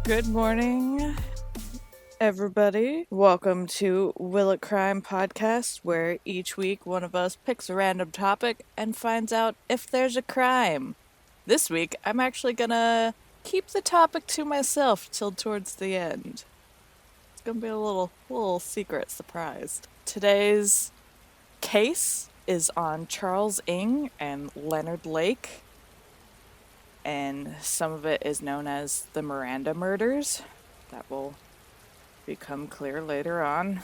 Good morning, everybody. Welcome to Will It Crime podcast, where each week one of us picks a random topic and finds out if there's a crime. This week, I'm actually gonna keep the topic to myself till towards the end. It's gonna be a little secret surprise. Today's case is on Charles Ng and Leonard Lake, and some of it is known as the Miranda murders. That will become clear later on.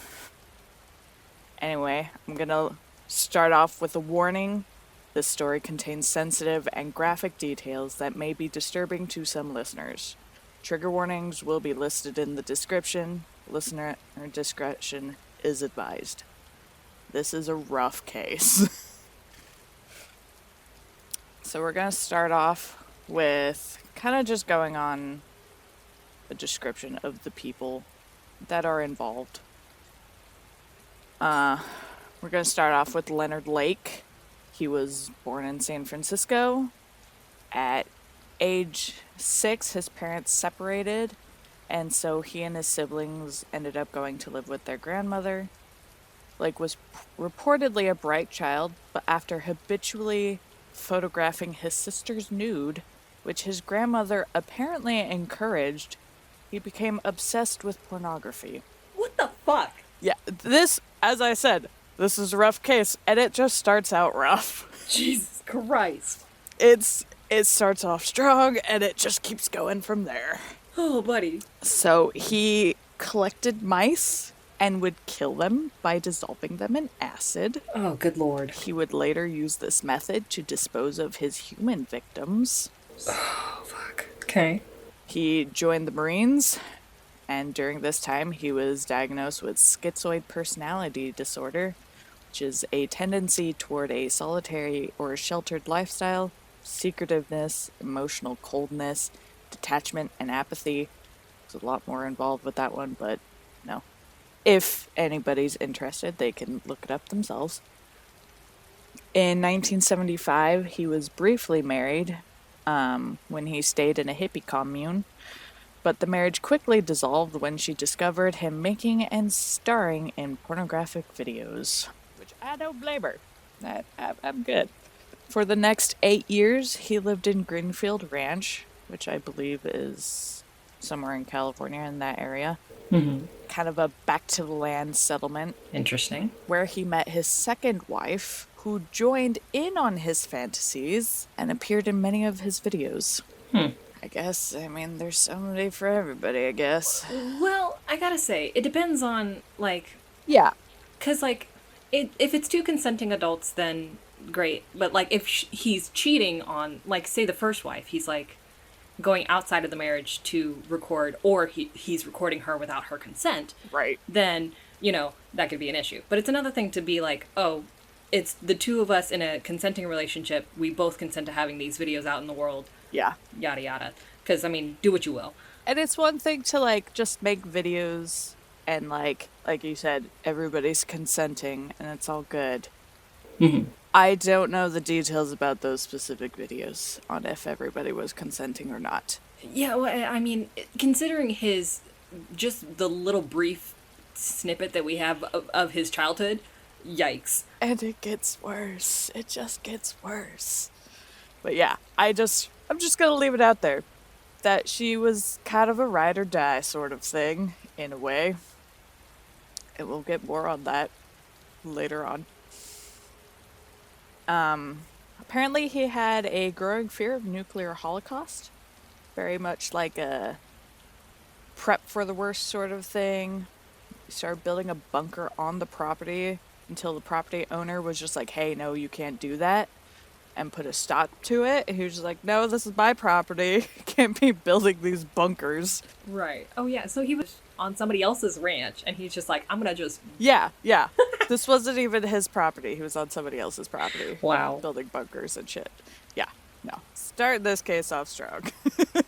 Anyway, I'm gonna start off with a warning. This story contains sensitive and graphic details that may be disturbing to some listeners. Trigger warnings will be listed in the description. Listener discretion is advised. This is a rough case. So we're gonna start off with kind of just going on a description of the people that are involved. We're going to start off with Leonard Lake. He was born in San Francisco. At age 6, his parents separated, and so he and his siblings ended up going to live with their grandmother. Lake was reportedly a bright child, but after habitually photographing his sister's nude, which his grandmother apparently encouraged, he became obsessed with pornography. What the fuck? Yeah, this, as I said, this is a rough case, and it just starts out rough. Jesus Christ. It starts off strong, and it just keeps going from there. Oh, buddy. So he collected mice and would kill them by dissolving them in acid. Oh, good lord. He would later use this method to dispose of his human victims. Oh, fuck. Okay. He joined the Marines, and during this time he was diagnosed with schizoid personality disorder, which is a tendency toward a solitary or sheltered lifestyle, secretiveness, emotional coldness, detachment, and apathy. There's a lot more involved with that one, but no. If anybody's interested, they can look it up themselves. In 1975, he was briefly married when he stayed in a hippie commune, but the marriage quickly dissolved when she discovered him making and starring in pornographic videos, which I don't blame her. I'm good. For the next 8 years, he lived in Greenfield Ranch, which I believe is somewhere in California in that area. Mm-hmm. Kind of a back-to-the-land settlement. Interesting. Where he met his second wife, who joined in on his fantasies and appeared in many of his videos. I guess, there's somebody for everybody, I guess. Well, I gotta say, it depends on, Yeah. Because, if it's two consenting adults, then great. But, if he's cheating on, say, the first wife, he's, going outside of the marriage to record, or he's recording her without her consent. Right. Then, that could be an issue. But it's another thing to be oh, it's the two of us in a consenting relationship. We both consent to having these videos out in the world. Yeah. Yada, yada. Because, do what you will. And it's one thing to, just make videos and, like you said, everybody's consenting and it's all good. Mm-hmm. I don't know the details about those specific videos on if everybody was consenting or not. Yeah, well, considering just the little brief snippet that we have of his childhood, yikes. And it gets worse. It just gets worse. But yeah, I'm just gonna leave it out there that she was kind of a ride or die sort of thing, in a way. And we'll get more on that later on. Apparently he had a growing fear of nuclear holocaust. Very much like a prep for the worst sort of thing. He started building a bunker on the property until the property owner was just like, hey, no, you can't do that, and put a stop to it. And he was just like, no, this is my property. Can't be building these bunkers. Right. Oh, yeah. So he was on somebody else's ranch, and he's just like, I'm gonna just... Yeah. This wasn't even his property. He was on somebody else's property. Wow. Building bunkers and shit. Yeah. No. Start this case off strong.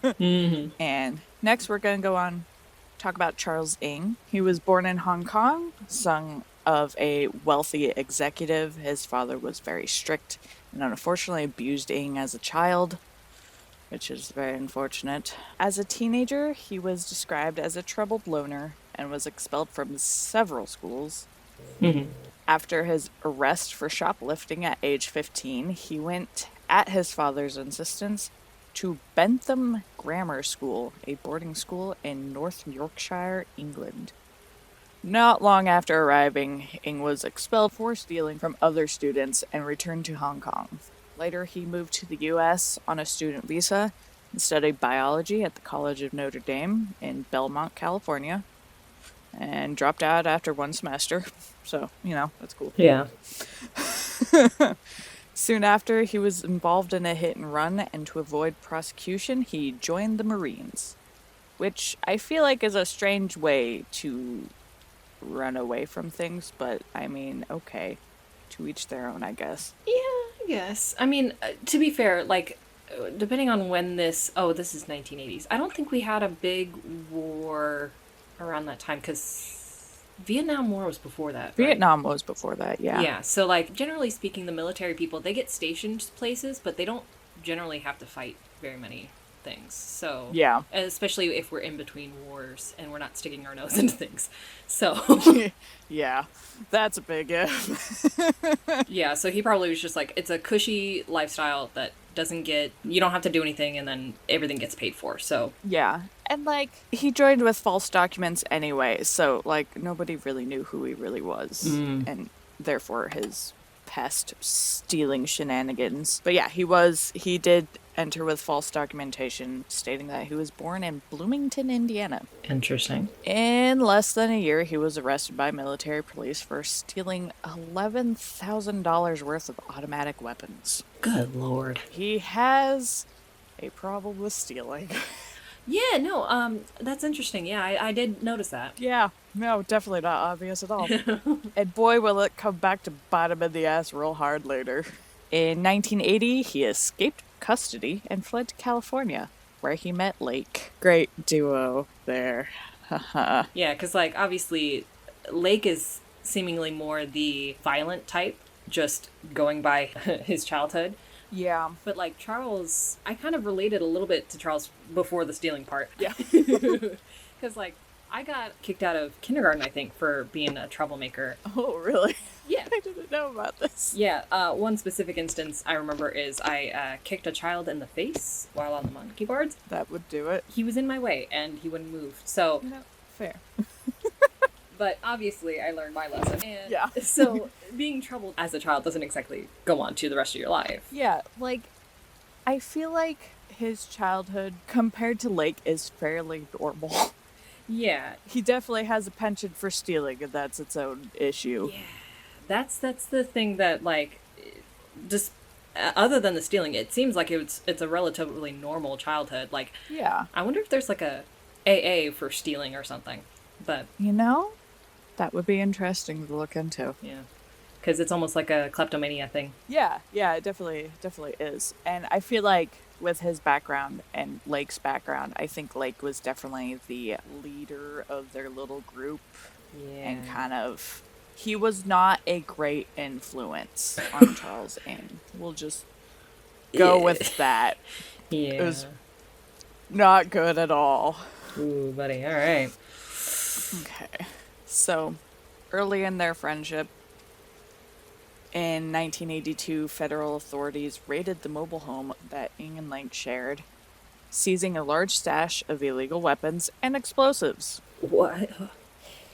Mm-hmm. And next we're going to go on talk about Charles Ng. He was born in Hong Kong, son of a wealthy executive. His father was very strict and unfortunately abused Ng as a child. which is very unfortunate. As a teenager, he was described as a troubled loner and was expelled from several schools. After his arrest for shoplifting at age 15, he went, at his father's insistence, to Bentham Grammar School, a boarding school in North Yorkshire, England. Not long after arriving, Ing was expelled for stealing from other students and returned to Hong Kong. Later, he moved to the US on a student visa and studied biology at the College of Notre Dame in Belmont, California, and dropped out after one semester. So, that's cool. Yeah. Soon after, he was involved in a hit and run, and to avoid prosecution, he joined the Marines, which I feel like is a strange way to run away from things, but I mean, okay, to each their own, I guess. Yeah, I guess. I mean, to be fair, like, depending on when this is 1980s. I don't think we had a big war around that time, because Vietnam War was before that, right? Vietnam was before that, yeah. Yeah, so, like, generally speaking, the military people, they get stationed places, but they don't generally have to fight very many things. So, yeah, especially if we're in between wars and we're not sticking our nose into things. So, yeah, that's a big if. yeah, so he probably was just like, it's a cushy lifestyle that you don't have to do anything, and then everything gets paid for. So, yeah. And, like, he joined with false documents anyway, so, like, nobody really knew who he really was, and therefore his past stealing shenanigans. But yeah, he did enter with false documentation stating that he was born in Bloomington, Indiana. interesting. In less than a year, he was arrested by military police for stealing $11,000 worth of automatic weapons. Good lord. He has a problem with stealing. Yeah, no, that's interesting. Yeah, I did notice that. Yeah, no, definitely not obvious at all. And boy, will it come back to bite him in the ass real hard later. In 1980, he escaped custody and fled to California, where he met Lake. Great duo there. Yeah, because, like, obviously, Lake is seemingly more the violent type, just going by his childhood. Yeah. But, like, Charles, I kind of related a little bit to Charles before the stealing part. Yeah. Because, like, I got kicked out of kindergarten, I think, for being a troublemaker. Oh, really? Yeah. I didn't know about this. Yeah, one specific instance I remember is I kicked a child in the face while on the monkey bars. That would do it. He was in my way, and he wouldn't move. So, Fair. but obviously I learned my lesson. And Yeah. so, being troubled as a child doesn't exactly go on to the rest of your life. Yeah, like, I feel like his childhood, compared to Lake, is fairly normal. Yeah. He definitely has a penchant for stealing, and that's its own issue. Yeah. That's the thing that, like, just other than the stealing, it seems like it's a relatively normal childhood. Like, Yeah. I wonder if there's like a AA for stealing or something. But that would be interesting to look into. yeah, because it's almost like a kleptomania thing. Yeah, it definitely is. And I feel like with his background and Lake's background, I think Lake was definitely the leader of their little group. Yeah. And kind of, he was not a great influence on Charles Ing. We'll just go with that. Yeah. It was not good at all. Ooh, buddy. All right. Okay. So, early in their friendship, in 1982, federal authorities raided the mobile home that Ing and Lake shared, seizing a large stash of illegal weapons and explosives. What?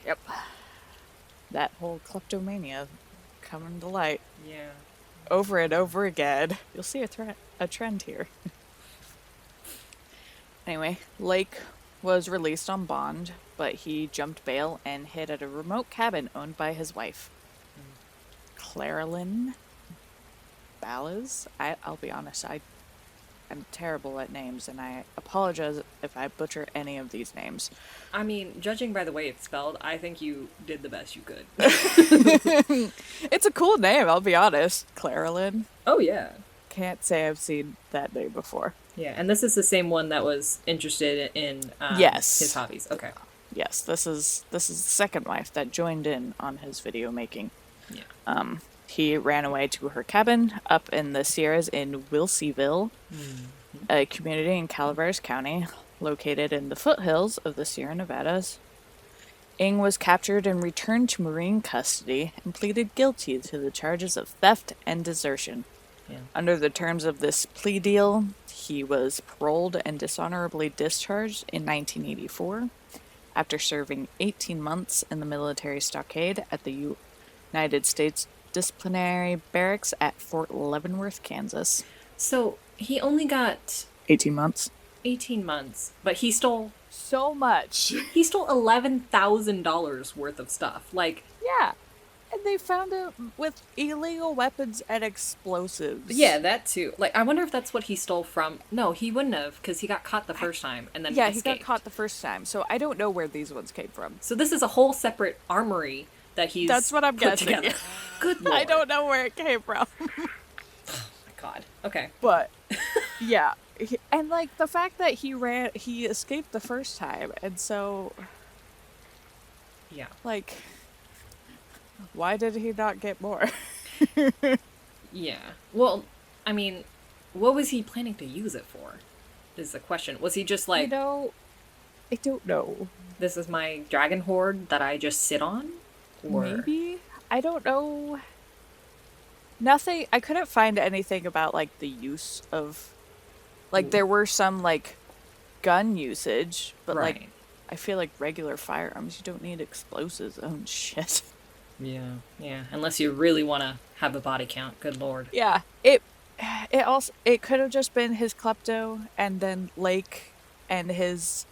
Yep. That whole kleptomania coming to light Yeah. over and over again. You'll see a trend here. Anyway, Lake was released on bond, but he jumped bail and hid at a remote cabin owned by his wife, Claralyn Ballas. I'll be honest, I'm terrible at names, and I apologize if I butcher any of these names. I mean, judging by the way it's spelled, I think you did the best you could. It's a cool name, I'll be honest. Claralyn. Oh, yeah. Can't say I've seen that name before. Yeah, and this is the same one that was interested in Yes. his hobbies. Okay. Yes, this is the second wife that joined in on his video making. Yeah. He ran away to her cabin up in the Sierras in Wilseyville, a community in Calaveras County located in the foothills of the Sierra Nevadas. Ng was captured and returned to Marine custody and pleaded guilty to the charges of theft and desertion. Yeah. Under the terms of this plea deal, he was paroled and dishonorably discharged in 1984 after serving 18 months in the military stockade at the United States Disciplinary Barracks at Fort Leavenworth, Kansas. So he only got 18 months. 18 months, but he stole So much. $11,000 worth of stuff. Like, Yeah. And they found him with illegal weapons and explosives. yeah, that too. Like, I wonder if that's what he stole from. No, he wouldn't have, because he got caught the first time and then Yeah, escaped. he got caught the first time, so I don't know where these ones came from. So this is a whole separate armory that he's That's what I'm put guessing. together. Good lord. I don't know where it came from. Oh my god. Okay. But, yeah. And, like, the fact that he escaped the first time, and so, Yeah. like, why did he not get more? Yeah. Well, I mean, what was he planning to use it for? Is the question. Was he just like, I don't know. this is my dragon hoard that I just sit on? Or Maybe? I don't know. Nothing. I couldn't find anything about, like, the use of. Like, there were some, like, gun usage, but, Right. like, I feel like regular firearms, you don't need explosives. Oh, shit. Yeah. Yeah. Unless you really want to have a body count. Good lord. Yeah. It could have just been his klepto and then Lake and his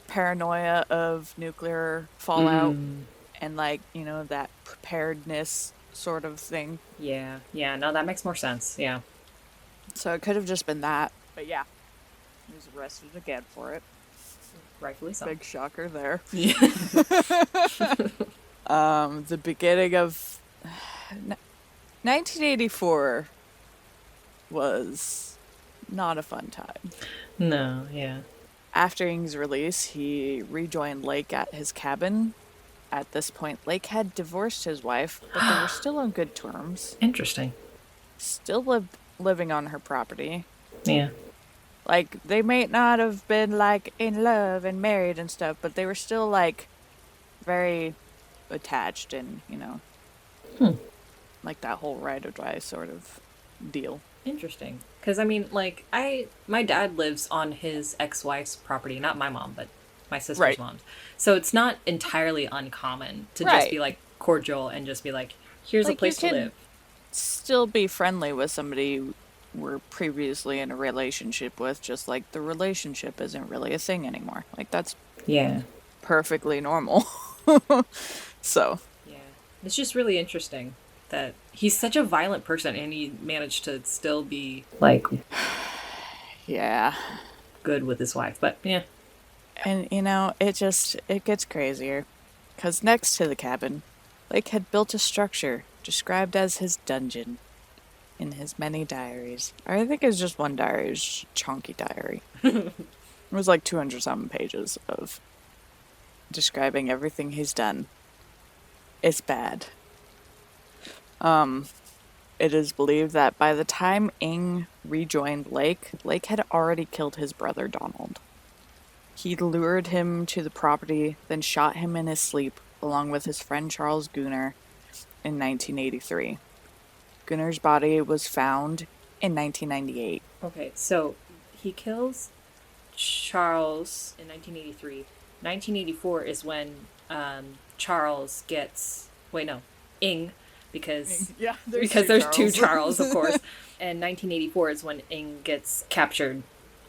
paranoia of nuclear fallout and, like, you know, that preparedness sort of thing. Yeah. Yeah. No, that makes more sense. Yeah. So it could have just been that. But yeah, he was arrested again for it. Rightfully so. Big shocker there. Yeah. The beginning of 1984 was not a fun time. No. Yeah. After Ng's release, he rejoined Lake at his cabin. At this point, Lake had divorced his wife, but they were still on good terms. Interesting. Still living on her property. Yeah. Like, they may not have been, like, in love and married and stuff, but they were still, like, very attached and, you know, like that whole ride or die sort of deal. Interesting. Because, I mean, like, my dad lives on his ex-wife's property. Not my mom, but my sister's Right. mom's. So it's not entirely uncommon to just Right. be, like, cordial and just be like, here's Like, a place you to can live. still be friendly with somebody you were previously in a relationship with, just like the relationship isn't really a thing anymore. Like, that's Yeah. perfectly normal. So, Yeah. It's just really interesting that he's such a violent person and he managed to still be, like, yeah. good with his wife. But, yeah. And, you know, it gets crazier. Because next to the cabin, Lake had built a structure described as his dungeon in his many diaries. I think it's just one diary, it's just a chunky diary. It was like 200-something pages of describing everything he's done. It's bad. It is believed that by the time Ng rejoined Lake, Lake had already killed his brother Donald. He lured him to the property, then shot him in his sleep, along with his friend Charles Gunner, in 1983. Gunner's body was found in 1998. Okay, so he kills Charles in 1983. 1984 is when Charles gets... Wait, no. Ng, because Yeah, there's two Charles, of course. And 1984 is when Ng gets captured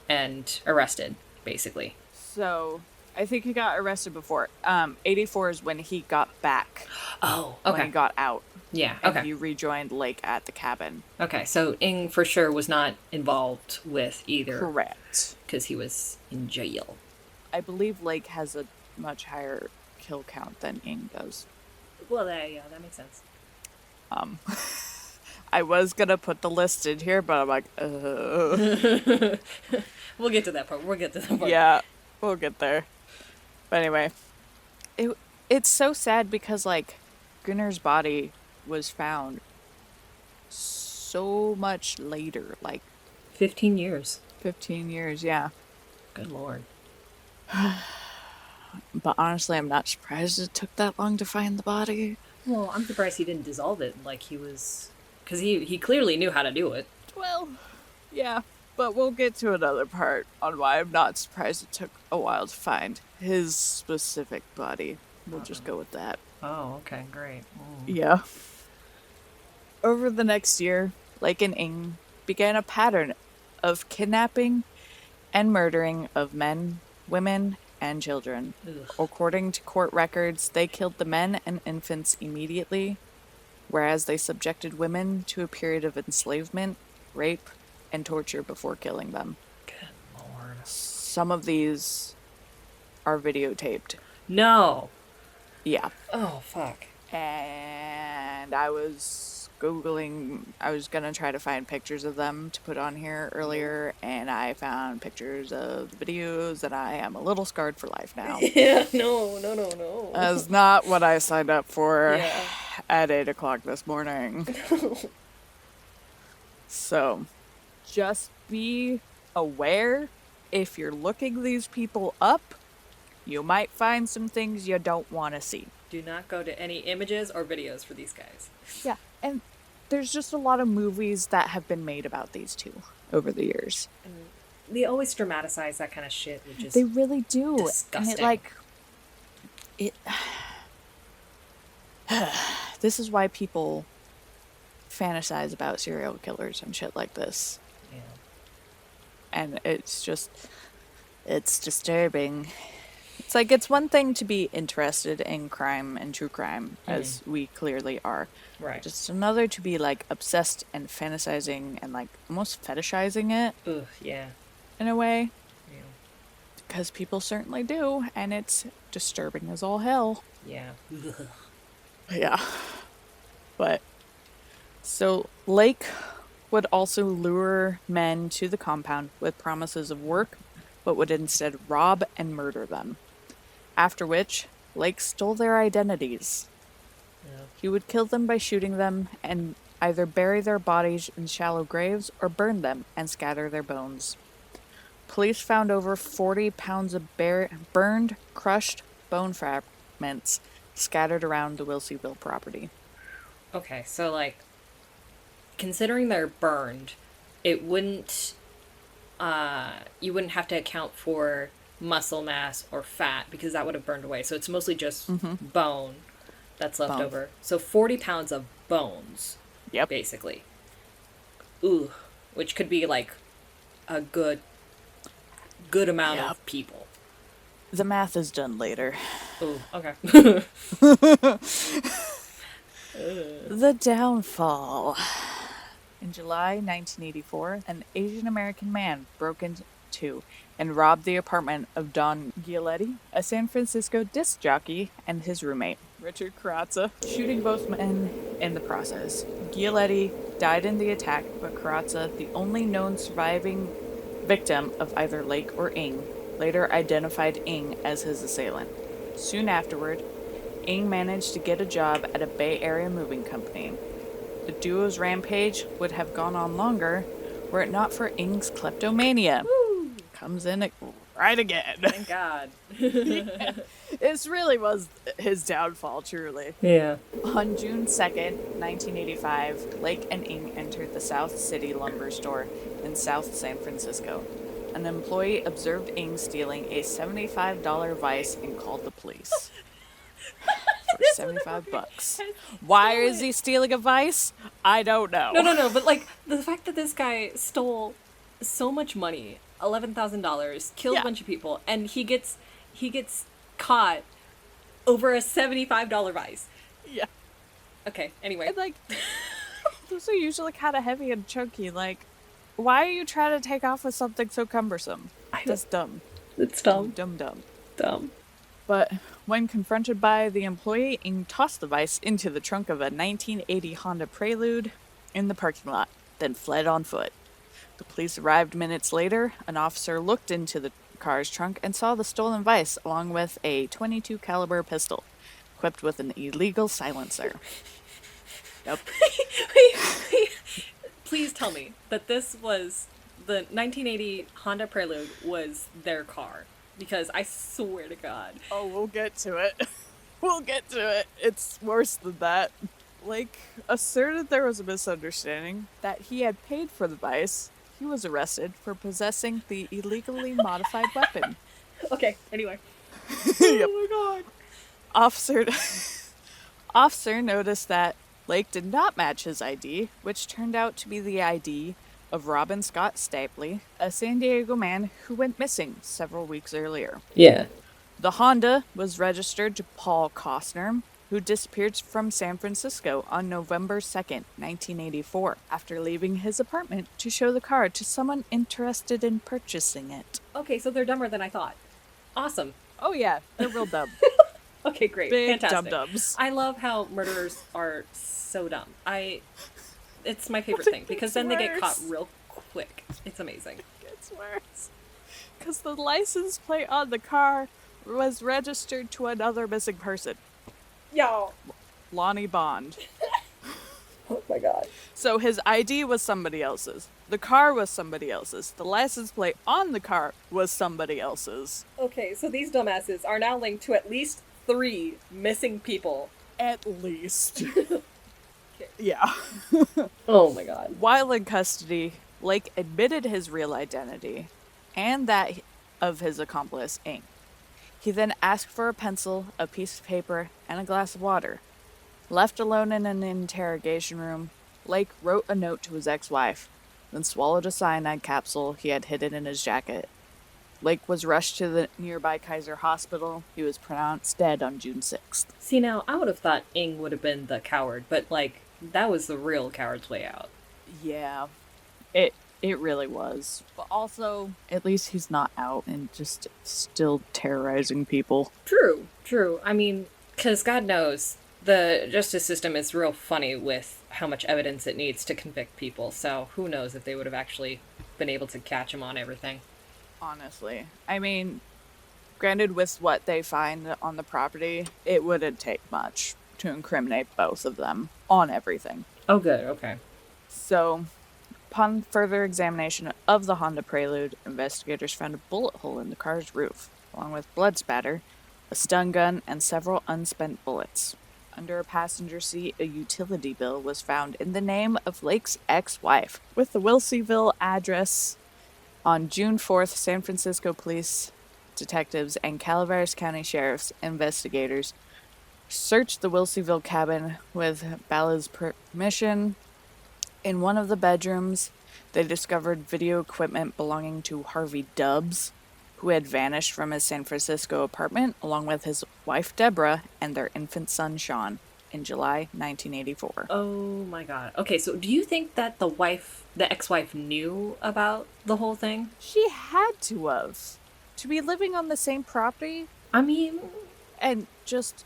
and arrested, basically. So, I think he got arrested before. 84 is when he got back. Oh, When okay. he got out. Yeah, And okay. he rejoined Lake at the cabin. Okay, so Ng for sure was not involved with either. Correct. Because he was in jail. I believe Lake has a much higher kill count than Ng does. Well, yeah, that makes sense. I was gonna put the list in here, but I'm like, We'll get to that part. yeah, we'll get there. But anyway, it's so sad because, like, Gunner's body was found so much later. Like, 15 years. 15 years, yeah. Good lord. But honestly, I'm not surprised it took that long to find the body. Well, I'm surprised he didn't dissolve it like he was. Because he clearly knew how to do it. Well, yeah. But we'll get to another part on why I'm not surprised it took a while to find his specific body. We'll just go with that. Oh, okay, great. Yeah. Over the next year, Lake and Ing began a pattern of kidnapping and murdering of men, women, and children. Ugh. According to court records, they killed the men and infants immediately, whereas they subjected women to a period of enslavement, rape, and torture before killing them. Good lord. Some of these are videotaped. No. Yeah. Oh, fuck. And I was gonna try to find pictures of them to put on here earlier, and I found pictures of the videos, and I am a little scarred for life now. Yeah, no. That's not what I signed up for Yeah. at 8 o'clock this morning. So, just be aware if you're looking these people up, you might find some things you don't want to see. Do not go to any images or videos for these guys. Yeah, and there's just a lot of movies that have been made about these two over the years. They always dramatize that kind of shit, which is They really do. disgusting. And this is why people fantasize about serial killers and shit like this. Yeah. And it's disturbing. It's like, it's one thing to be interested in crime and true crime, as we clearly are. Right. Just another to be, like, obsessed and fantasizing and, like, almost fetishizing it Ugh, yeah. in a way. Yeah. Because people certainly do, and it's disturbing as all hell. Yeah. Ugh. Yeah. But, so Lake would also lure men to the compound with promises of work, but would instead rob and murder them. After which, Lake stole their identities. Yeah. He would kill them by shooting them and either bury their bodies in shallow graves or burn them and scatter their bones. Police found over 40 pounds of burned, crushed bone fragments scattered around the Wilseyville property. Okay, so like, considering they're burned, it wouldn't, you wouldn't have to account for muscle mass or fat because that would have burned away. So it's mostly just bone that's left Bone. over. So 40 pounds of bones, Yep. basically. Ooh, which could be like a good amount Yep. of people. The math is done later. Ooh, okay. The downfall. In July 1984, an Asian American man broke into and robbed the apartment of Don Gialetti, a San Francisco disc jockey, and his roommate, Richard Carrazza, shooting both men in the process. Gialetti died in the attack, but Carrazza, the only known surviving victim of either Lake or Ing, later identified Ing as his assailant. Soon afterward, Ing managed to get a job at a Bay Area moving company. The duo's rampage would have gone on longer were it not for Ing's kleptomania. Woo! Comes in right again. Thank God. This really was his downfall, truly. Yeah. On June 2nd, 1985, Lake and Ing entered the South City lumber store in South San Francisco. An employee observed Ing stealing a $75 vise and called the police. For $75. Why is he stealing a vise? I don't know. No, but like the fact that this guy stole so much money, $11,000, killed Yeah. a bunch of people, and he gets caught over a $75 vise. Yeah. Okay, anyway. And like, those are usually kind of heavy and chunky. Like, why are you trying to take off with something so cumbersome? That's dumb. It's Dumb. Dumb. But when confronted by the employee, Ing tossed the vise into the trunk of a 1980 Honda Prelude in the parking lot, then fled on foot. The police arrived minutes later. An officer looked into the car's trunk and saw the stolen vise along with a .22 caliber pistol, equipped with an illegal silencer. Yep. Wait. Please tell me that this was the 1980 Honda Prelude was their car. Because I swear to God. Oh, we'll get to it. We'll get to it. It's worse than that. Lake asserted there was a misunderstanding that he had paid for the vice. He was arrested for possessing the illegally modified weapon. Okay, anyway. Yep. Oh my God. Officer Officer noticed that Lake did not match his ID, which turned out to be the ID of Robin Scott Stapley, a San Diego man who went missing several weeks earlier. Yeah. The Honda was registered to Paul Costner, who disappeared from San Francisco on November 2nd, 1984, after leaving his apartment to show the car to someone interested in purchasing it. Okay, so they're dumber than I thought. Awesome. Oh yeah, they're real dumb. Okay, great. Big Fantastic. dum-dums. I love how murderers are so dumb. It's my favorite But it thing because gets then they get caught worse. real quick. It's amazing. It gets worse. Because the license plate on the car was registered to another missing person, Y'all. Lonnie Bond. Oh my God. So his ID was somebody else's. The car was somebody else's. The license plate on the car was somebody else's. Okay, so these dumbasses are now linked to at least 3 missing people. At least. Yeah. Oh my God. While in custody, Lake admitted his real identity and that of his accomplice, Ing. He then asked for a pencil, a piece of paper, and a glass of water. Left alone in an interrogation room, Lake wrote a note to his ex-wife, then swallowed a cyanide capsule he had hidden in his jacket. Lake was rushed to the nearby Kaiser Hospital. He was pronounced dead on June 6th. See, now, I would have thought Ing would have been the coward, but, like, that was the real coward's way out. Yeah, it really was. But also, at least he's not out and just still terrorizing people. True, true. I mean, because God knows, the justice system is real funny with how much evidence it needs to convict people, so who knows if they would have actually been able to catch him on everything. Honestly. I mean, granted, with what they find on the property, it wouldn't take much to incriminate both of them on everything. Oh, good, okay. So, upon further examination of the Honda Prelude, investigators found a bullet hole in the car's roof, along with blood spatter, a stun gun, and several unspent bullets. Under a passenger seat, a utility bill was found in the name of Lake's ex-wife, with the Wilseyville address. On June 4th, San Francisco police detectives and Calaveras County Sheriff's investigators searched the Wilseyville cabin with Balla's permission. In one of the bedrooms, they discovered video equipment belonging to Harvey Dubbs, who had vanished from his San Francisco apartment along with his wife Deborah and their infant son Sean in July 1984. Oh my God. Okay, so do you think that the ex-wife knew about the whole thing? She had to have. To be living on the same property, I mean, and just,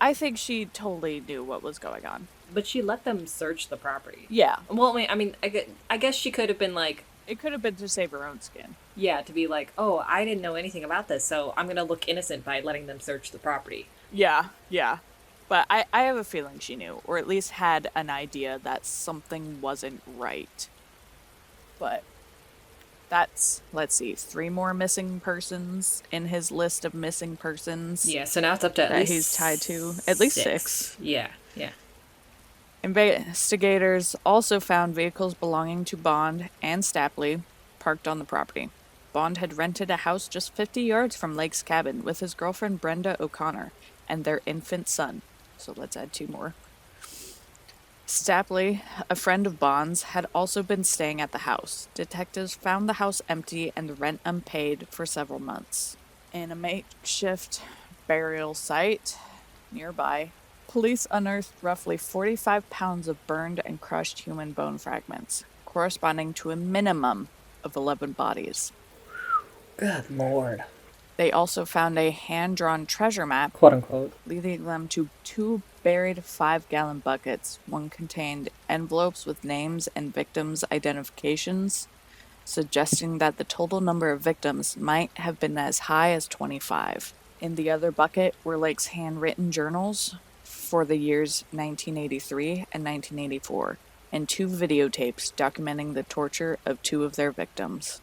I think she totally knew what was going on. but she let them search the property. Yeah, Well, I guess she could have been like, it could have been to save her own skin. yeah, to be like, oh, I didn't know anything about this, so I'm gonna look innocent by letting them search the property. Yeah. But I have a feeling she knew, or at least had an idea that something wasn't right. But that's, let's see, 3 more missing persons in his list of missing persons. Yeah, so now it's up to at That least he's tied to at least 6. Yeah. Investigators also found vehicles belonging to Bond and Stapley parked on the property. Bond had rented a house just 50 yards from Lake's cabin with his girlfriend Brenda O'Connor and their infant son. So let's add 2 more. Stapley, a friend of Bond's, had also been staying at the house. Detectives found the house empty and the rent unpaid for several months. In a makeshift burial site nearby, police unearthed roughly 45 pounds of burned and crushed human bone fragments, corresponding to a minimum of 11 bodies. Good Lord. They also found a hand-drawn treasure map, Quote unquote. leading them to 2 buried 5-gallon buckets. One contained envelopes with names and victims' identifications, suggesting that the total number of victims might have been as high as 25. In the other bucket were Lake's handwritten journals for the years 1983 and 1984, and 2 videotapes documenting the torture of 2 of their victims.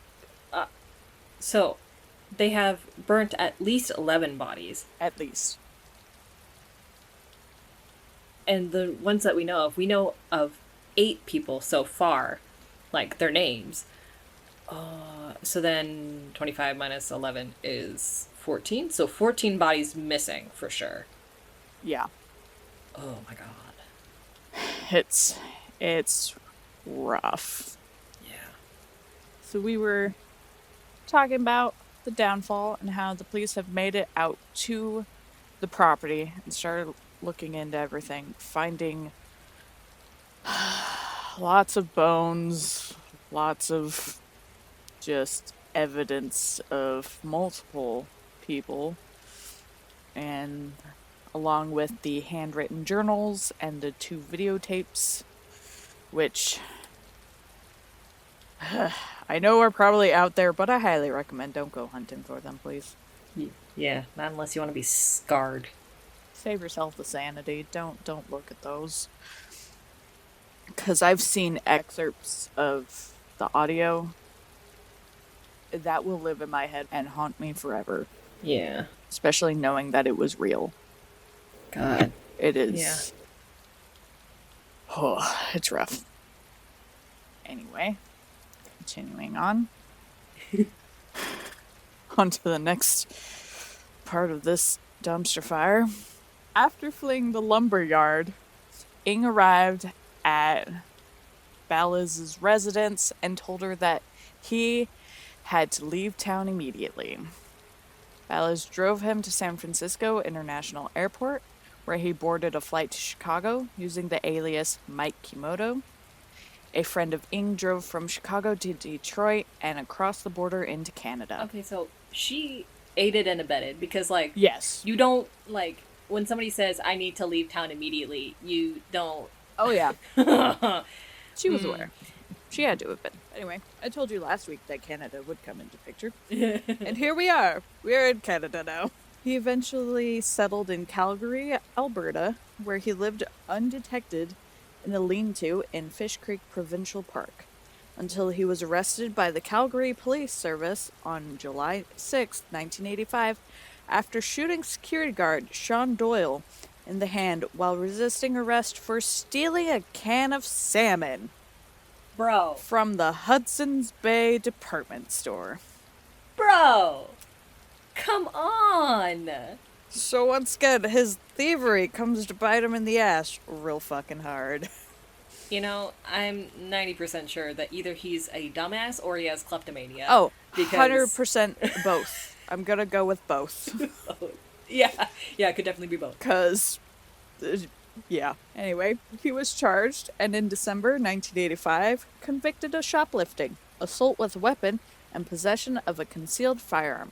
So, they have burnt at least 11 bodies. At least. And the ones that we know of 8 people so far, like their names. So then 25 minus 11 is 14. So 14 bodies missing for sure. Yeah. Oh my god. It's rough. Yeah. So we were talking about the downfall and how the police have made it out to the property and started looking into everything, finding lots of bones, lots of just evidence of multiple people, and along with the handwritten journals and the 2 videotapes, which I know are probably out there, but I highly recommend don't go hunting for them, please. Yeah, not unless you want to be scarred. Save yourself the sanity. Don't look at those. Because I've seen excerpts of the audio that will live in my head and haunt me forever. Yeah. Especially knowing that it was real. God. It is. Yeah. Oh, it's rough. Anyway, continuing on. On to the next part of this dumpster fire. After fleeing the lumber yard, Ing arrived at Baliz's residence and told her that he had to leave town immediately. Baliz drove him to San Francisco International Airport, where he boarded a flight to Chicago using the alias Mike Kimoto. A friend of Ing drove from Chicago to Detroit and across the border into Canada. Okay, so she aided and abetted because, like, Yes. you don't, like, when somebody says, I need to leave town immediately, you don't. Oh, yeah. She was aware. She had to have been. Anyway, I told you last week that Canada would come into picture. And here we are. We're in Canada now. He eventually settled in Calgary, Alberta, where he lived undetected in a lean-to in Fish Creek Provincial Park, until he was arrested by the Calgary Police Service on July 6, 1985, after shooting security guard Sean Doyle in the hand while resisting arrest for stealing a can of salmon. Bro. From the Hudson's Bay department store. Bro! Come on! So once again, his thievery comes to bite him in the ass real fucking hard. You know, I'm 90% sure that either he's a dumbass or he has kleptomania. Oh, because... 100% both. I'm gonna go with both. Yeah, it could definitely be both. Because, yeah. Anyway, he was charged and in December 1985 convicted of shoplifting, assault with a weapon, and possession of a concealed firearm,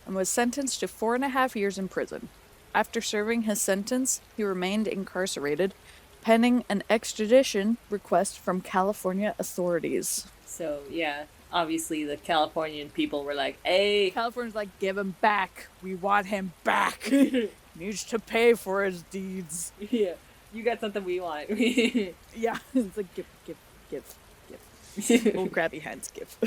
and was sentenced to 4.5 years in prison. After serving his sentence, he remained incarcerated, pending an extradition request from California authorities. So, yeah, obviously the Californian people were like, hey... California's like, give him back. We want him back. He needs to pay for his deeds. Yeah, you got something we want. Yeah, it's like, give. Little grabby hands, give.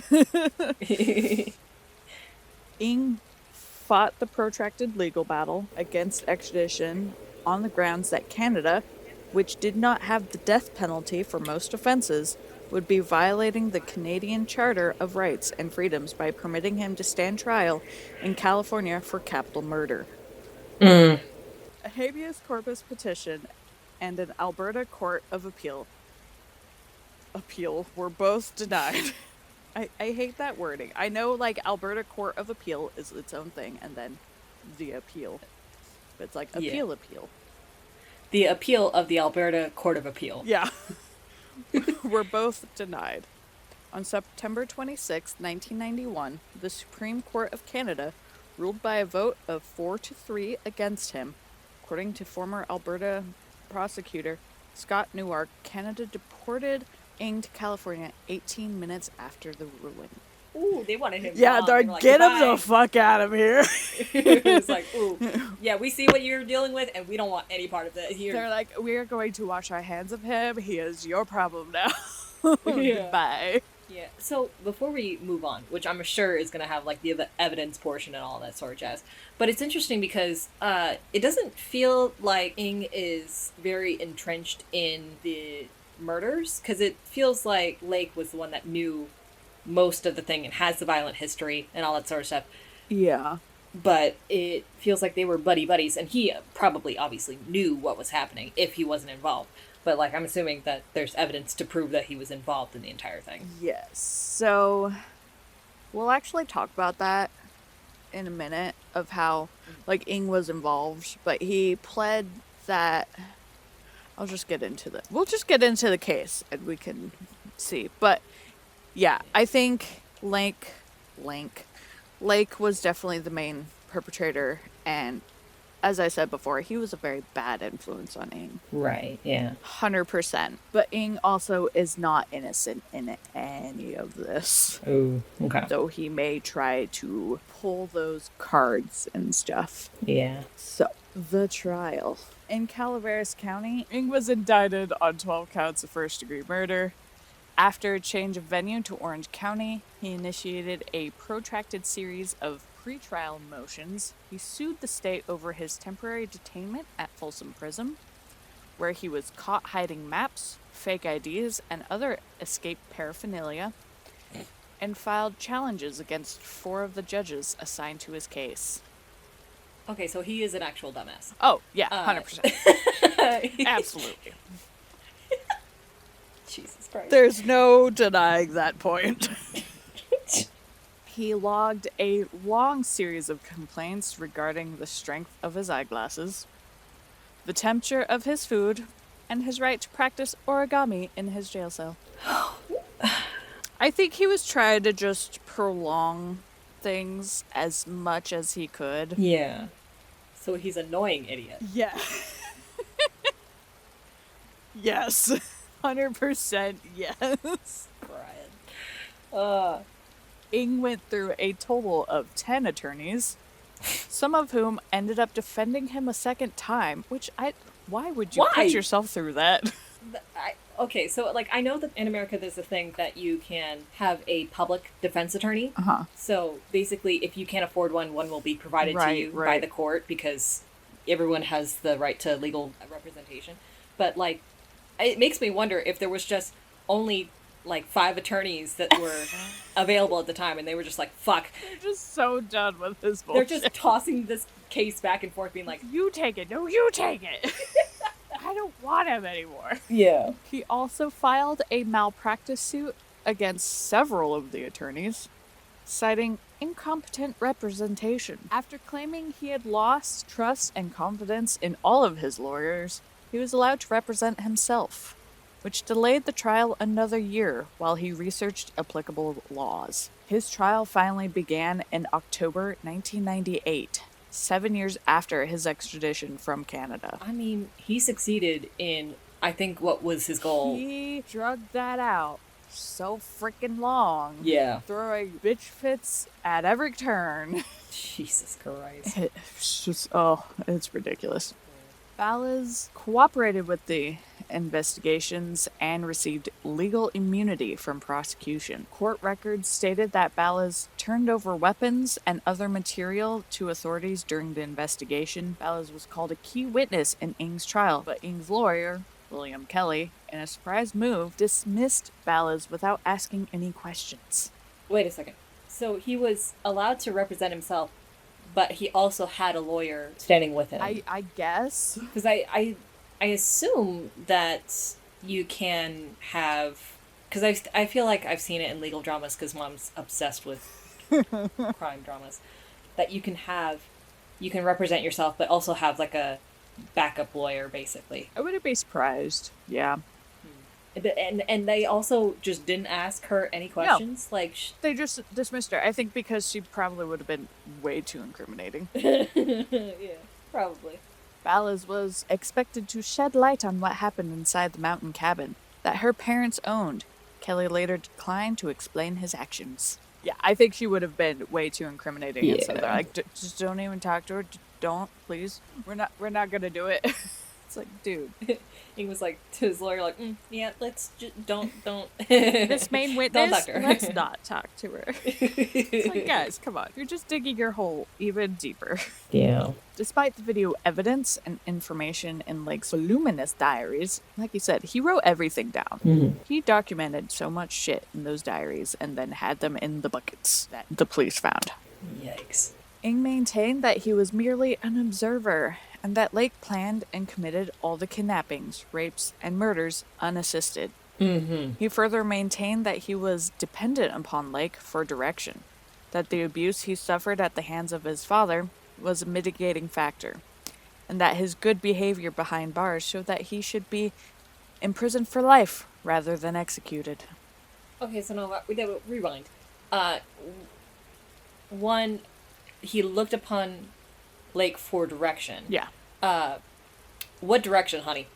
Ing fought the protracted legal battle against extradition on the grounds that Canada, which did not have the death penalty for most offenses, would be violating the Canadian Charter of Rights and Freedoms by permitting him to stand trial in California for capital murder. A habeas corpus petition and an Alberta Court of Appeal were both denied. I hate that wording. I know, like, Alberta Court of Appeal is its own thing, and then the appeal. But it's like appeal. The appeal of the Alberta Court of Appeal. Yeah. Were both denied. On September 26, 1991, the Supreme Court of Canada ruled by a vote of 4-3 against him. According to former Alberta prosecutor Scott Newark, Canada deported Ing to California 18 minutes after the ruling. ooh, they wanted him Yeah, gone. they're They like, were like, get him "Goodbye." the fuck out of here. It's like, ooh, yeah, we see what you're dealing with, and we don't want any part of that here. They're like, we are going to wash our hands of him. He is your problem now. Yeah. Goodbye. Yeah. So before we move on, which I'm sure is going to have like the evidence portion and all that sort of jazz, but it's interesting because it doesn't feel like Ing is very entrenched in the murders, because it feels like Lake was the one that knew most of the thing and has the violent history and all that sort of stuff. Yeah. But it feels like they were buddies, and he probably obviously knew what was happening if he wasn't involved. But like, I'm assuming that there's evidence to prove that he was involved in the entire thing. Yes. So we'll actually talk about that in a minute, of how like Ing was involved, but he pled that we'll just get into the case and we can see. But yeah, I think Lake was definitely the main perpetrator, and as I said before, he was a very bad influence on Ing. Right, yeah. 100%. But Ing also is not innocent in any of this. Oh, okay. Though he may try to pull those cards and stuff. Yeah. So, the trial. In Calaveras County, Ing was indicted on 12 counts of first-degree murder. After a change of venue to Orange County, he initiated a protracted series of pre-trial motions. He sued the state over his temporary detainment at Folsom Prison, where he was caught hiding maps, fake IDs, and other escape paraphernalia, and filed challenges against 4 of the judges assigned to his case. Okay, so he is an actual dumbass. Oh, yeah, 100%. Absolutely. Jesus Christ. There's no denying that point. He logged a long series of complaints regarding the strength of his eyeglasses, the temperature of his food, and his right to practice origami in his jail cell. I think he was trying to just prolong things as much as he could. Yeah. So he's an annoying idiot. Yeah. Yes. 100% yes. Brian. Ing went through a total of 10 attorneys, some of whom ended up defending him a second time, why would you put yourself through that? Okay, so like, I know that in America there's a thing that you can have a public defense attorney. Uh-huh. So basically, if you can't afford one will be provided to you by the court, because everyone has the right to legal representation. But like, it makes me wonder if there was just only like 5 attorneys that were available at the time, and they were just like, fuck. They're just so done with this bullshit. They're just tossing this case back and forth, being like, you take it. No, you take it. I don't want him anymore. Yeah. He also filed a malpractice suit against several of the attorneys, citing incompetent representation. After claiming he had lost trust and confidence in all of his lawyers, he was allowed to represent himself, which delayed the trial another year while he researched applicable laws. His trial finally began in October 1998, 7 years after his extradition from Canada. I mean, he succeeded in, I think, what was his goal. He drugged that out so freaking long. Yeah. Throwing bitch fits at every turn. Jesus Christ. It's just, it's ridiculous. Ballas cooperated with the investigations and received legal immunity from prosecution. Court records stated that Ballas turned over weapons and other material to authorities during the investigation. Ballas was called a key witness in Ing's trial, but Ing's lawyer, William Kelly, in a surprise move, dismissed Ballas without asking any questions. Wait a second. So he was allowed to represent himself, but he also had a lawyer standing with him. I guess. Because I assume that you can have... Because I feel like I've seen it in legal dramas, because Mom's obsessed with crime dramas, that you can represent yourself, but also have like a backup lawyer, basically. I wouldn't be surprised. Yeah. And they also just didn't ask her any questions? No. They just dismissed her. I think because she probably would have been way too incriminating. Yeah, probably. Ballas was expected to shed light on what happened inside the mountain cabin that her parents owned. Kelly later declined to explain his actions. Yeah, I think she would have been way too incriminating, and so they're Yeah. like, just don't even talk to her. Don't, please. We're not gonna do it. It's like, dude, He was like to his lawyer, like, yeah, let's just don't this main don't talk witness, to her. let's not talk to her. It's like, guys, come on. You're just digging your hole even deeper. Yeah. Despite the video evidence and information in Lake's voluminous diaries, like you said, he wrote everything down. He documented so much shit in those diaries and then had them in the buckets that the police found. Yikes. Ing maintained that he was merely an observer and that Lake planned and committed all the kidnappings, rapes, and murders unassisted. He further maintained that he was dependent upon Lake for direction, that the abuse he suffered at the hands of his father was a mitigating factor, and that his good behavior behind bars showed that he should be imprisoned for life rather than executed. Okay, so no, we did rewind. One, he looked upon Lake for direction. Yeah. What direction, honey?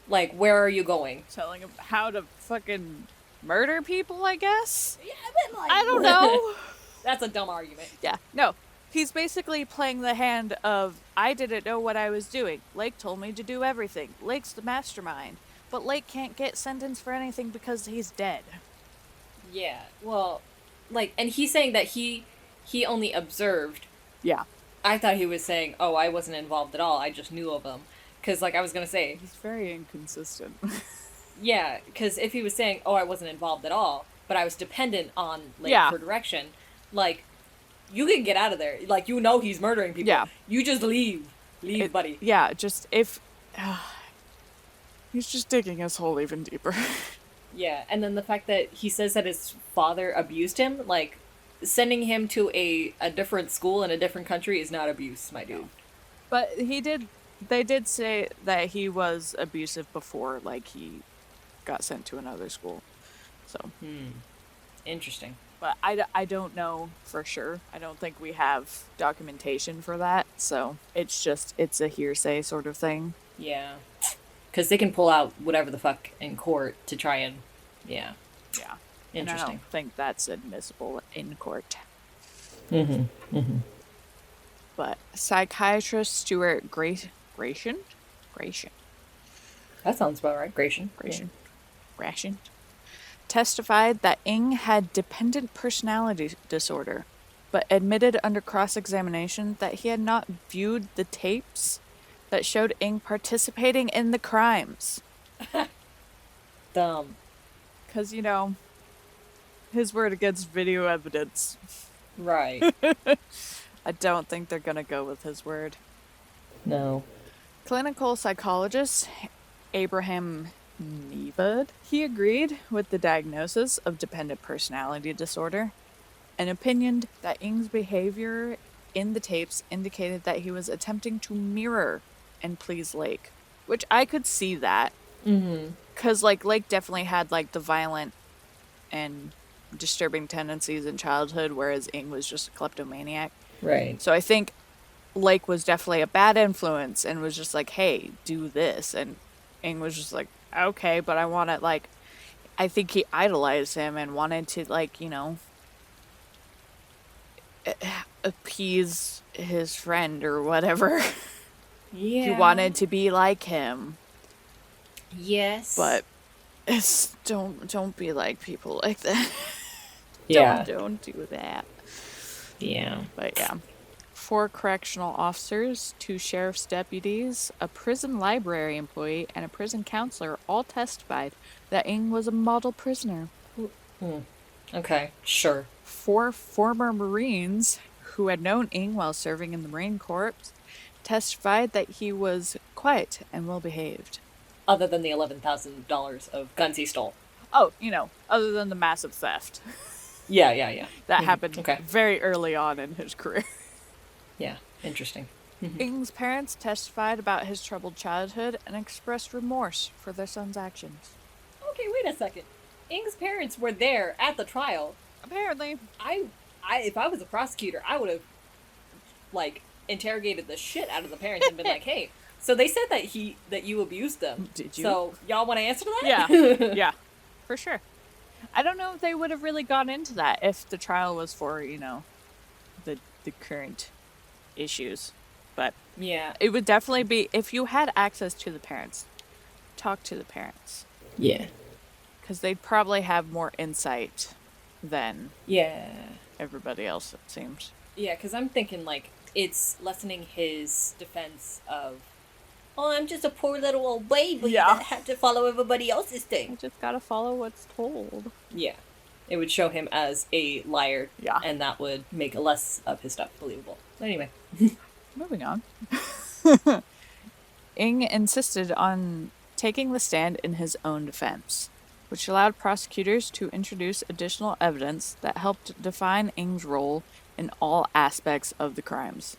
Like, where are you going? Telling him how to fucking murder people, I guess? Yeah, but like, I don't know. That's a dumb argument. Yeah, no. He's basically playing the hand of, I didn't know what I was doing. Lake told me to do everything. Lake's the mastermind. But Lake can't get sentenced for anything because he's dead. Yeah, well, like, and he's saying that he only observed. Yeah. I thought he was saying, oh, I wasn't involved at all. I just knew of him. Because, like, I was going to say, He's very inconsistent. yeah, because if he was saying, oh, I wasn't involved at all, but I was dependent on Lake Yeah. for direction, like, you can get out of there. Like, you know he's murdering people. Yeah. You just leave. Leave, buddy. Yeah, just if... he's just digging his hole even deeper. Yeah, and then the fact that he says that his father abused him, like, sending him to a different school in a different country is not abuse, my dude. But they did say that he was abusive before, like, he got sent to another school. So... Interesting. But I don't know for sure. I don't think we have documentation for that. So it's a hearsay sort of thing. Yeah. Because they can pull out whatever the fuck in court to try and... Yeah. Yeah. And I Interesting. don't think that's admissible in court. But psychiatrist Stuart Gratian That sounds about right. Gratian. testified that Ing had dependent personality disorder, but admitted under cross-examination that he had not viewed the tapes that showed Ing participating in the crimes. Dumb. Because, his word against video evidence. Right. I don't think they're going to go with his word. No. Clinical psychologist Abraham Nevad, he agreed with the diagnosis of dependent personality disorder and opinioned that Ing's behavior in the tapes indicated that he was attempting to mirror and please Lake, which I could see that. Because, Lake definitely had, the violent and disturbing tendencies in childhood, whereas Ing was just a kleptomaniac. Right. So I think Lake was definitely a bad influence and was just like, hey, do this. And Ing was just like, okay, but I want to, I think he idolized him and wanted to, appease his friend or whatever. Yeah. He wanted to be like him. Yes. But don't be like people like that. Yeah. Don't do that. Yeah. But yeah. 4 correctional officers, 2 sheriff's deputies, a prison library employee, and a prison counselor all testified that Ing was a model prisoner. Okay, sure. 4 former Marines who had known Ing while serving in the Marine Corps testified that he was quiet and well behaved. Other than the $11,000 of guns he stole. Oh, other than the massive theft. Yeah. That happened Okay. very early on in his career. Yeah, interesting. Ing's parents testified about his troubled childhood and expressed remorse for their son's actions. Okay, wait a second. Ing's parents were there at the trial. Apparently. I if I was a prosecutor, I would have, interrogated the shit out of the parents and been like, hey, so they said that you abused them. Did you? So y'all want to answer to that? Yeah. Yeah. For sure. I don't know if they would have really gone into that if the trial was for, the current issues. But Yeah. it would definitely be, if you had access to the parents, talk to the parents. Yeah. Because they'd probably have more insight than Yeah. everybody else, it seems. Yeah, because I'm thinking, like, it's lessening his defense of, oh, I'm just a poor little old baby that had to follow everybody else's I thing. just gotta follow what's told. Yeah. It would show him as a liar. Yeah. And that would make less of his stuff believable. Anyway. Moving on. Ng insisted on taking the stand in his own defense, which allowed prosecutors to introduce additional evidence that helped define Ng's role in all aspects of the crimes.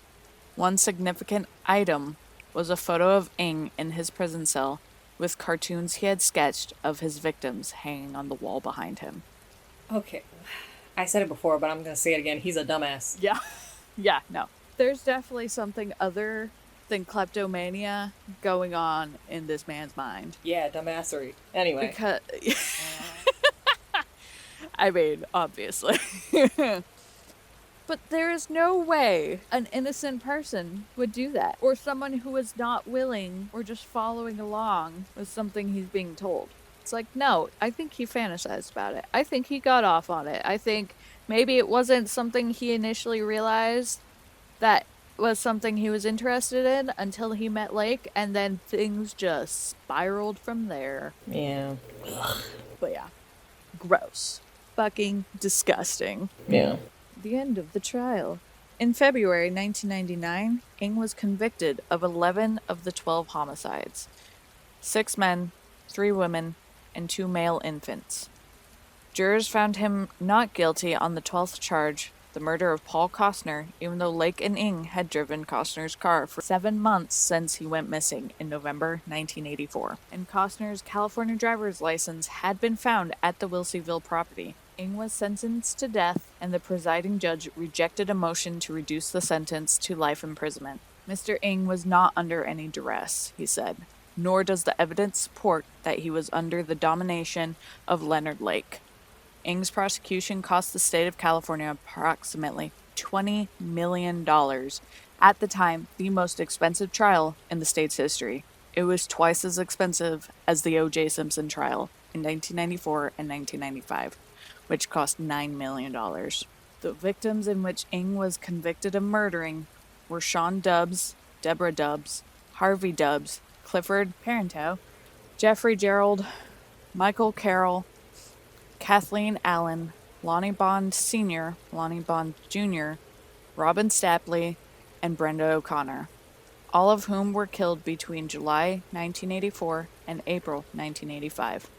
One significant item was a photo of Ng in his prison cell with cartoons he had sketched of his victims hanging on the wall behind him. Okay. I said it before, but I'm going to say it again. He's a dumbass. Yeah. Yeah, no. There's definitely something other than kleptomania going on in this man's mind. Yeah, dumbassery. Anyway. Because, I mean, obviously. But there is no way an innocent person would do that. Or someone who is not willing or just following along with something he's being told. It's like, no, I think he fantasized about it. I think he got off on it. I think maybe it wasn't something he initially realized that was something he was interested in until he met Lake, and then things just spiraled from there. Yeah. But yeah, gross. Fucking disgusting. Yeah. The end of the trial. In February 1999, Ng was convicted of 11 of the 12 homicides. 6 men, 3 women, and 2 male infants. Jurors found him not guilty on the 12th charge, the murder of Paul Costner, even though Lake and Ng had driven Costner's car for 7 months since he went missing in November 1984. And Costner's California driver's license had been found at the Wilseyville property. Ng was sentenced to death, and the presiding judge rejected a motion to reduce the sentence to life imprisonment. Mr. Ng was not under any duress, he said, nor does the evidence support that he was under the domination of Leonard Lake. Ng's prosecution cost the state of California approximately $20 million, at the time the most expensive trial in the state's history. It was twice as expensive as the O.J. Simpson trial in 1994 and 1995, which cost $9 million. The victims in which Ng was convicted of murdering were Sean Dubbs, Deborah Dubbs, Harvey Dubbs, Clifford Parento, Jeffrey Gerald, Michael Carroll, Kathleen Allen, Lonnie Bond Sr., Lonnie Bond Jr., Robin Stapley, and Brenda O'Connor, all of whom were killed between July 1984 and April 1985.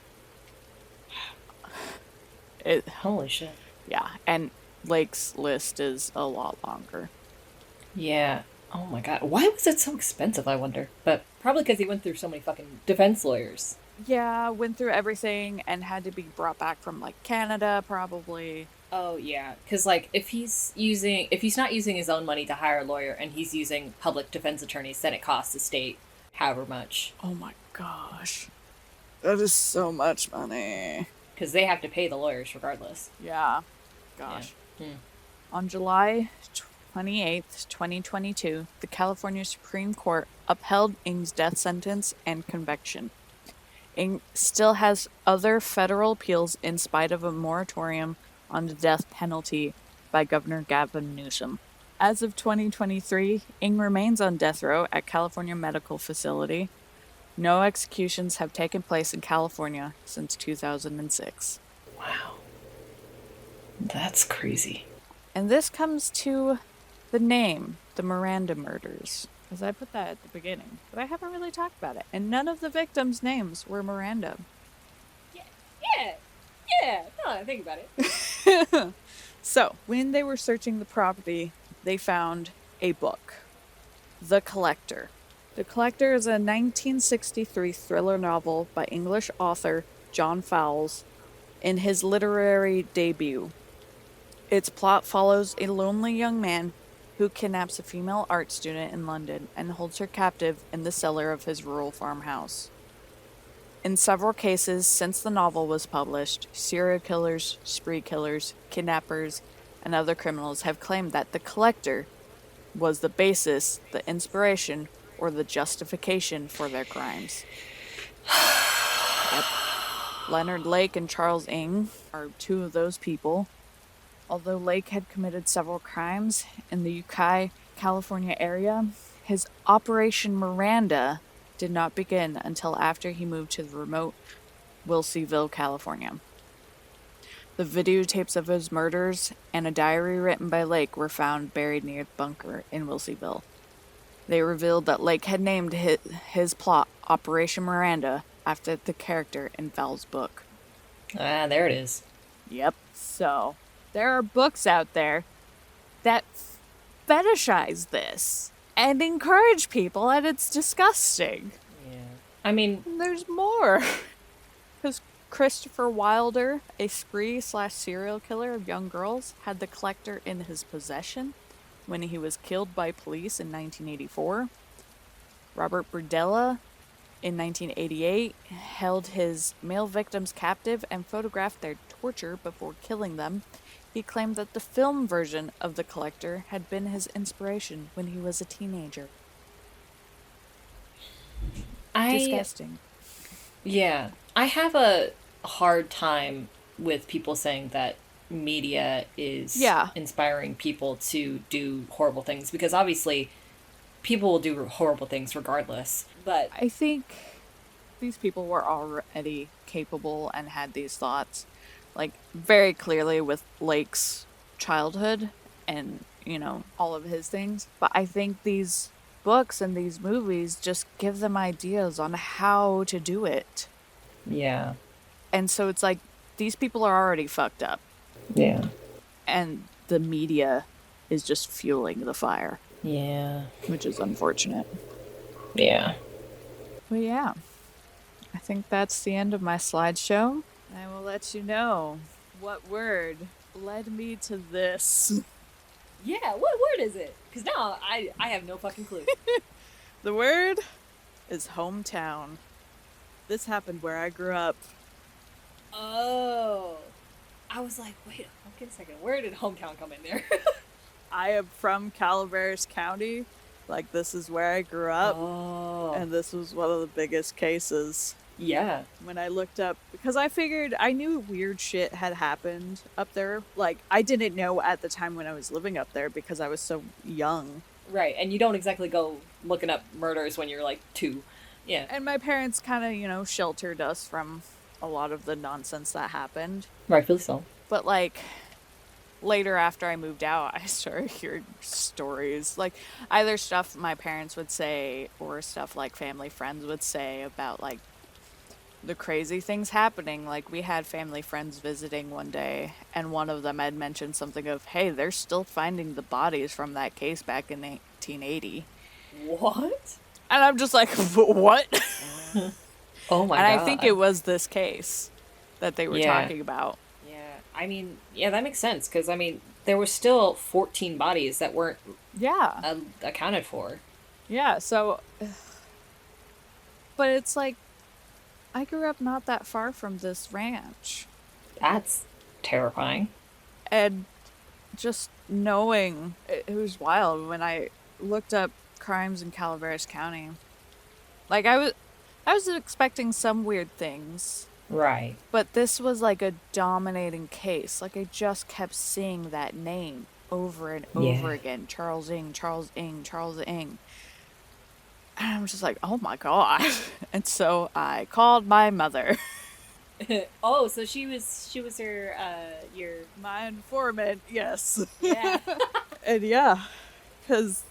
Holy shit. Yeah, and Lake's list is a lot longer. Yeah. Oh my god. Why was it so expensive, I wonder? But probably because he went through so many fucking defense lawyers. Yeah, went through everything and had to be brought back from, like, Canada, probably. Oh yeah, because like if he's not using his own money to hire a lawyer and he's using public defense attorneys, then it costs the state however much. Oh my gosh. That is so much money. Because they have to pay the lawyers regardless. Yeah. Gosh. Yeah. On July 28th, 2022, the California Supreme Court upheld Ng's death sentence and conviction. Ng still has other federal appeals in spite of a moratorium on the death penalty by Governor Gavin Newsom. As of 2023, Ng remains on death row at California Medical Facility. No executions have taken place in California since 2006. Wow. That's crazy. And this comes to the name, the Miranda murders. Because I put that at the beginning, but I haven't really talked about it. And none of the victims' names were Miranda. Yeah. No, I think about it. So, when they were searching the property, they found a book, The Collector. The Collector is a 1963 thriller novel by English author John Fowles in his literary debut. Its plot follows a lonely young man who kidnaps a female art student in London and holds her captive in the cellar of his rural farmhouse. In several cases since the novel was published, serial killers, spree killers, kidnappers, and other criminals have claimed that the collector was the basis, the inspiration, or the justification for their crimes. Yep. Leonard Lake and Charles Ng are two of those people. Although Lake had committed several crimes in the Ukiah, California area, his Operation Miranda did not begin until after he moved to the remote Wilseyville, California. The videotapes of his murders and a diary written by Lake were found buried near the bunker in Wilseyville. They revealed that Lake had named his plot Operation Miranda after the character in Val's book. Ah, there it is. Yep. So, there are books out there that fetishize this and encourage people, and it's disgusting. Yeah. I mean, And there's more. Because Christopher Wilder, a spree/serial killer of young girls, had the collector in his possession when he was killed by police in 1984. Robert Burdella, in 1988, held his male victims captive and photographed their torture before killing them. He claimed that the film version of The Collector had been his inspiration when he was a teenager. Disgusting. Yeah. I have a hard time with people saying that media is inspiring people to do horrible things, because obviously people will do horrible things regardless. But I think these people were already capable and had these thoughts, like, very clearly with Lake's childhood and, all of his things. But I think these books and these movies just give them ideas on how to do it. yeah. And so it's like, these people are already fucked up. Yeah. And the media is just fueling the fire, Yeah. which is unfortunate. Yeah. But yeah, I think that's the end of my slideshow. I will let you know what word led me to this. Yeah, what word is it? Because now I have no fucking clue. The word is hometown. This happened where I grew up. Oh. I was like, wait a fucking second. Where did hometown come in there? I am from Calaveras County. Like, this is where I grew up. Oh. And this was one of the biggest cases. Yeah. When I looked up, because I figured I knew weird shit had happened up there. Like, I didn't know at the time when I was living up there because I was so young. Right, and you don't exactly go looking up murders when you're like 2. Yeah. And my parents kind of, sheltered us from a lot of the nonsense that happened. Rightfully so. But, like, later after I moved out, I started hearing stories. Like, either stuff my parents would say or stuff like family friends would say about, like, the crazy things happening. Like, we had family friends visiting one day, and one of them had mentioned something of, hey, they're still finding the bodies from that case back in 1880. What? And I'm just like, what? Oh my and god. I think it was this case that they were Yeah. talking about. Yeah, I mean, yeah, that makes sense, because, I mean, there were still 14 bodies that weren't Yeah. accounted for. Yeah, so... But it's like, I grew up not that far from this ranch. That's terrifying. And just knowing, it was wild when I looked up crimes in Calaveras County. Like, I was expecting some weird things, Right. but this was like a dominating case. Like, I just kept seeing that name over and over Yeah. again. Charles Ng, Charles Ng, Charles Ng. And I'm just like, oh my god. And so I called my mother. Oh, so she was your My informant, yes. yeah. And yeah, because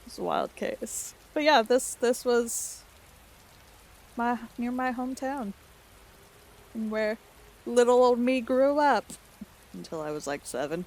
it's a wild case. But yeah, this was near my hometown, and where little old me grew up until I was like 7.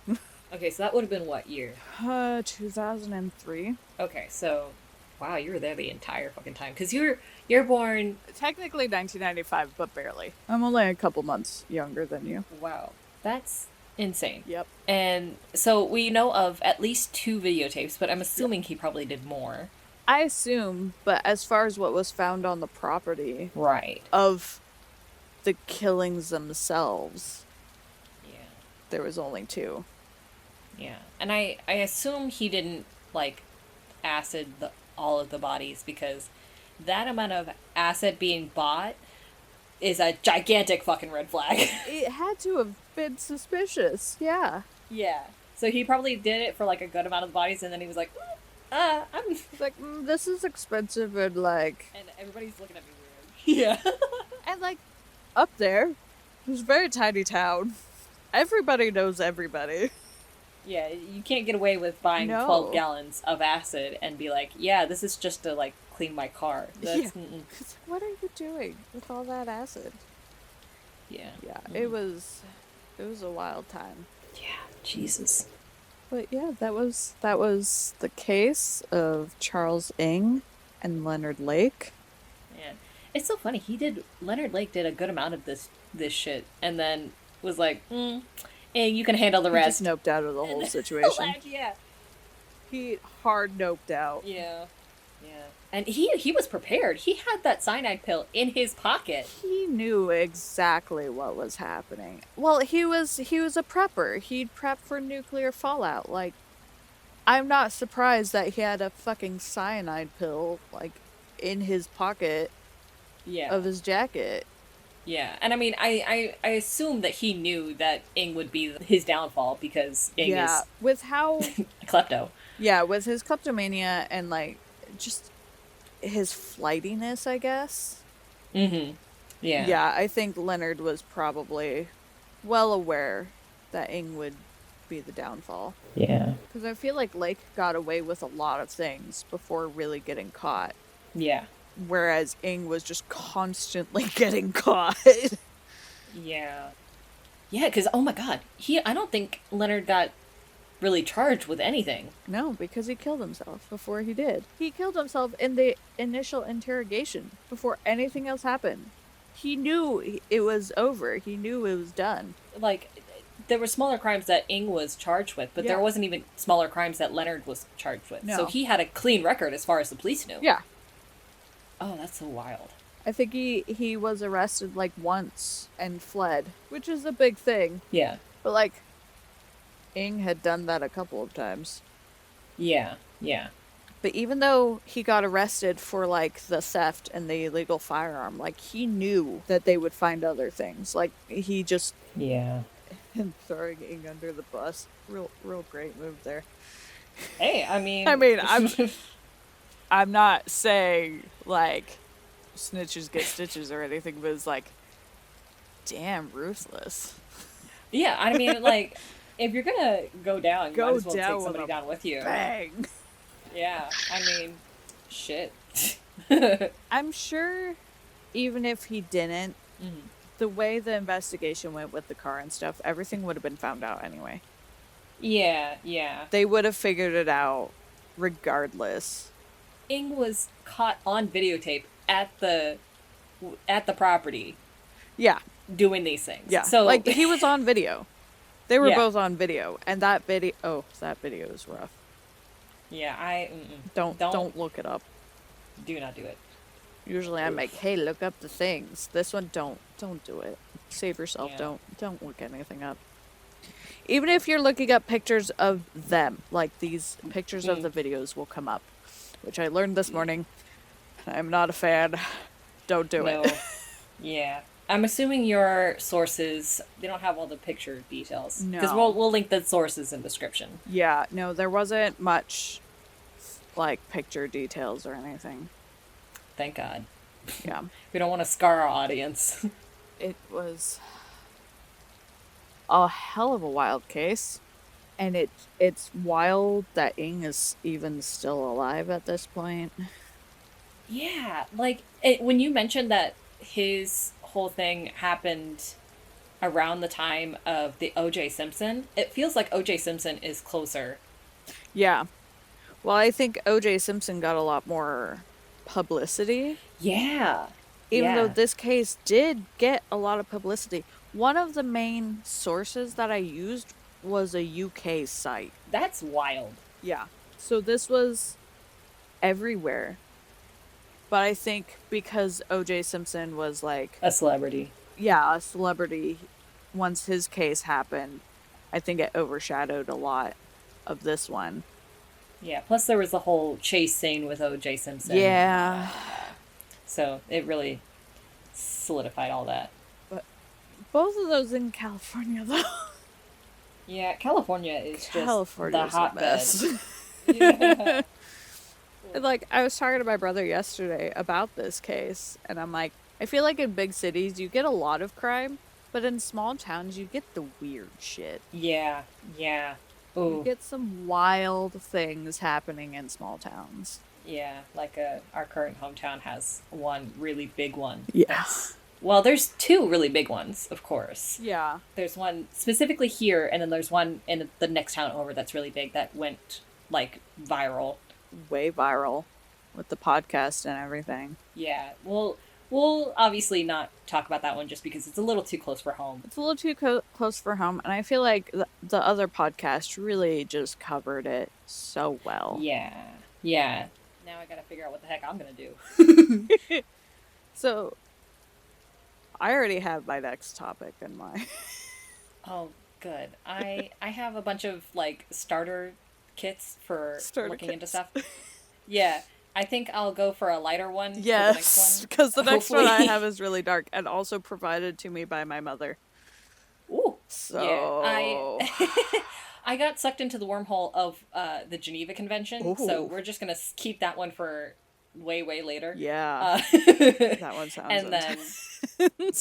Okay, so that would have been what year? 2003. Okay, so wow, you were there the entire fucking time, because you're born. Technically 1995, but barely. I'm only a couple months younger than you. Wow, that's insane. Yep. And so we know of at least 2 videotapes, but I'm assuming he probably did more. I assume, but as far as what was found on the property Right. of the killings themselves, Yeah. there was only 2. Yeah. And I assume he didn't, like, acid all of the bodies, because that amount of acid being bought is a gigantic fucking red flag. It had to have been suspicious, Yeah. So he probably did it for, like, a good amount of the bodies, and then he was like, I'm... It's like, this is expensive, and like... And everybody's looking at me weird. Yeah. And like, up there, it's a very tiny town. Everybody knows everybody. Yeah, you can't get away with buying 12 gallons of acid and be like, yeah, this is just to, like, clean my car. That's, What are you doing with all that acid? Yeah. Yeah, it was a wild time. Yeah, Jesus. But yeah, that was the case of Charles Ng and Leonard Lake. Man, it's so funny. Leonard Lake did a good amount of this shit, and then was like, hey, you can handle the rest. He just noped out of the whole situation. Yeah. He hard noped out. Yeah. Yeah. And he was prepared. He had that cyanide pill in his pocket. He knew exactly what was happening. Well, he was a prepper. He'd prepped for nuclear fallout. Like, I'm not surprised that he had a fucking cyanide pill, like, in his pocket of his jacket. Yeah, and I mean, I assume that he knew that Ing would be his downfall, because Ing is with how a klepto. Yeah, with his kleptomania and like just his flightiness, I guess. Mm-hmm. Yeah. Yeah, I think Leonard was probably well aware that Ing would be the downfall. Yeah. Because I feel like Lake got away with a lot of things before really getting caught. Yeah. Whereas Ing was just constantly getting caught. Yeah. Yeah, because, oh my god, I don't think Leonard got really charged with anything. No, because he killed himself before he did. He killed himself in the initial interrogation before anything else happened. He knew it was over. He knew it was done. Like, there were smaller crimes that Ing was charged with, but there wasn't even smaller crimes that Leonard was charged with. No. So he had a clean record as far as the police knew. Yeah. Oh, that's so wild. I think he was arrested like once and fled, which is a big thing. Yeah. But like, Ing had done that a couple of times. Yeah, yeah. But even though he got arrested for like the theft and the illegal firearm, like he knew that they would find other things. Like he just and throwing Ing under the bus, real great move there. Hey, I mean, I'm not saying like snitches get stitches or anything, but it's like, damn, ruthless. Yeah, I mean, like, if you're gonna go down, you might as well take somebody down with you. Bang. Yeah, I mean, shit. I'm sure even if he didn't, the way the investigation went with the car and stuff, everything would have been found out anyway. Yeah, yeah. They would have figured it out regardless. Ing was caught on videotape at the property. Yeah. Doing these things. Yeah. So like he was on video. They were both on video, and that video is rough. Yeah, don't look it up. Do not do it. Usually I'm like, hey, look up the things. This one, don't do it. Save yourself. Yeah. Don't look anything up. Even if you're looking up pictures of them, like these pictures of the videos will come up, which I learned this morning. I'm not a fan. Don't do it. Yeah. I'm assuming your sources, they don't have all the picture details. No. Because we'll link the sources in the description. Yeah, no, there wasn't much, like, picture details or anything. Thank God. Yeah. We don't want to scar our audience. It was a hell of a wild case. And it's wild that Ing is even still alive at this point. Yeah, like, when you mentioned that his whole thing happened around the time of the O.J. Simpson, it feels like O.J. Simpson is closer. Yeah. Well, I think O.J. Simpson got a lot more publicity. Yeah. Even though this case did get a lot of publicity. One of the main sources that I used was a UK site. That's wild. Yeah. So this was everywhere. But I think because O.J. Simpson was like... a celebrity. Yeah, a celebrity. Once his case happened, I think it overshadowed a lot of this one. Yeah, plus there was the whole chase scene with O.J. Simpson. Yeah. So it really solidified all that. But both of those in California, though. Yeah, California is California's just the hotbed. Yeah. Like, I was talking to my brother yesterday about this case, and I'm like, I feel like in big cities you get a lot of crime, but in small towns you get the weird shit. Yeah. Ooh. You get some wild things happening in small towns. Yeah, like our current hometown has one really big one. Yeah. Well, there's two really big ones, of course. Yeah. There's one specifically here, and then there's one in the next town over that's really big that went, like, viral. Way viral with the podcast and everything. Yeah, we'll obviously not talk about that one just because it's a little too close for home. It's a little too close for home, and I feel like the other podcast really just covered it so well. Yeah. Now I gotta figure out what the heck I'm gonna do. So, I already have my next topic in mind. Oh, good. I have a bunch of, like, starter kits for looking into stuff. Yeah. I think I'll go for a lighter one. Yes, because the next one I have is really dark and also provided to me by my mother. Ooh. So... Yeah, I got sucked into the wormhole of the Geneva Convention, Ooh. so we're just going to keep that one for way, way later. Yeah. That one sounds And then,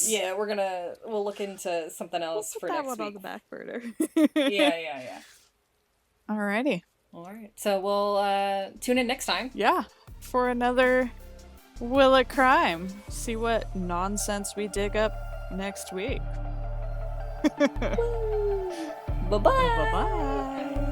yeah, we'll look into something else for next week. Put that one on the back burner. Yeah. Alrighty. All right. So we'll tune in next time. Yeah. For another Will of Crime. See what nonsense we dig up next week. Bye-bye. Bye-bye.